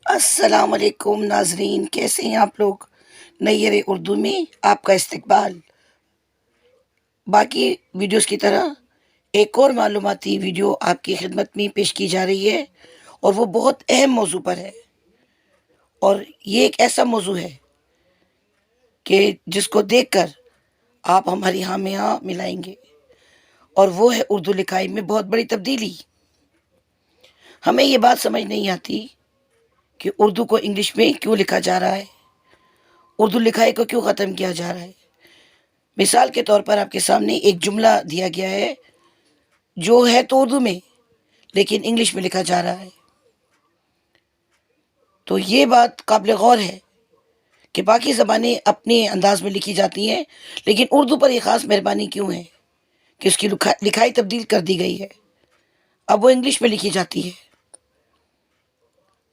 السلام علیکم ناظرین، کیسے ہیں آپ لوگ؟ نیر اردو میں آپ کا استقبال۔ باقی ویڈیوز کی طرح ایک اور معلوماتی ویڈیو آپ کی خدمت میں پیش کی جا رہی ہے، اور وہ بہت اہم موضوع پر ہے، اور یہ ایک ایسا موضوع ہے کہ جس کو دیکھ کر آپ ہماری ہاں میں ہاں ملائیں گے، اور وہ ہے اردو لکھائی میں بہت بڑی تبدیلی۔ ہمیں یہ بات سمجھ نہیں آتی کہ اردو کو انگلش میں کیوں لکھا جا رہا ہے، اردو لکھائی کو کیوں ختم کیا جا رہا ہے۔ مثال کے طور پر آپ کے سامنے ایک جملہ دیا گیا ہے جو ہے تو اردو میں، لیکن انگلش میں لکھا جا رہا ہے۔ تو یہ بات قابل غور ہے کہ باقی زبانیں اپنے انداز میں لکھی جاتی ہیں، لیکن اردو پر یہ خاص مہربانی کیوں ہے کہ اس کی لکھائی تبدیل کر دی گئی ہے، اب وہ انگلش میں لکھی جاتی ہے۔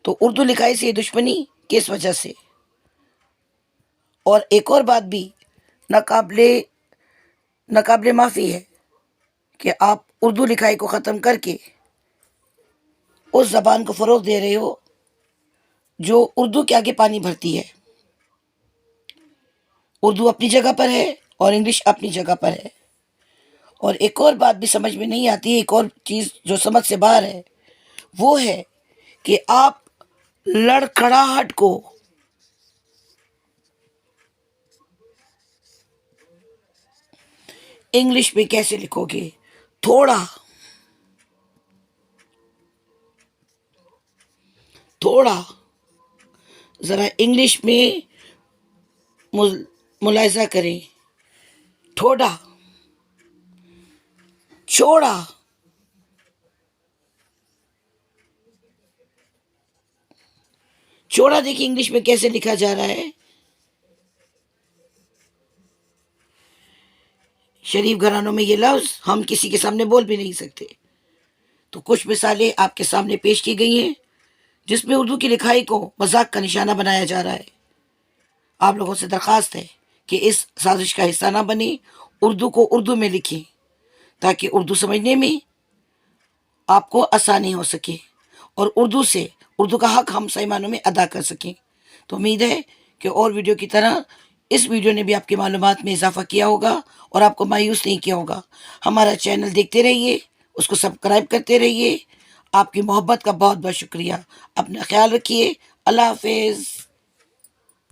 تو اردو لکھائی سے یہ دشمنی کس وجہ سے؟ اور ایک اور بات بھی ناقابل معافی ہے کہ آپ اردو لکھائی کو ختم کر کے اس زبان کو فروغ دے رہے ہو جو اردو کے آگے پانی بھرتی ہے۔ اردو اپنی جگہ پر ہے اور انگلش اپنی جگہ پر ہے۔ اور ایک اور بات بھی سمجھ میں نہیں آتی، ایک اور چیز جو سمجھ سے باہر ہے، وہ ہے کہ آپ لڑکھڑاہٹ کو انگلش میں کیسے لکھو گے؟ تھوڑا تھوڑا ذرا انگلش میں ملاحظہ کریں۔ تھوڑا، چھوڑا، چھوڑا دیکھیں انگلش میں کیسے لکھا جا رہا ہے۔ شریف گھرانوں میں یہ لفظ ہم کسی کے سامنے بول بھی نہیں سکتے۔ تو کچھ مثالیں آپ کے سامنے پیش کی گئی ہیں جس میں اردو کی لکھائی کو مذاق کا نشانہ بنایا جا رہا ہے۔ آپ لوگوں سے درخواست ہے کہ اس سازش کا حصہ نہ بنے، اردو کو اردو میں لکھیں تاکہ اردو سمجھنے میں آپ کو آسانی ہو سکے، اور اردو کا حق ہم سائمانوں میں ادا کر سکیں۔ تو امید ہے کہ اور ویڈیو کی طرح اس ویڈیو نے بھی آپ کی معلومات میں اضافہ کیا ہوگا اور آپ کو مایوس نہیں کیا ہوگا۔ ہمارا چینل دیکھتے رہیے، اس کو سبسکرائب کرتے رہیے۔ آپ کی محبت کا بہت بہت شکریہ۔ اپنا خیال رکھیے۔ اللہ حافظ۔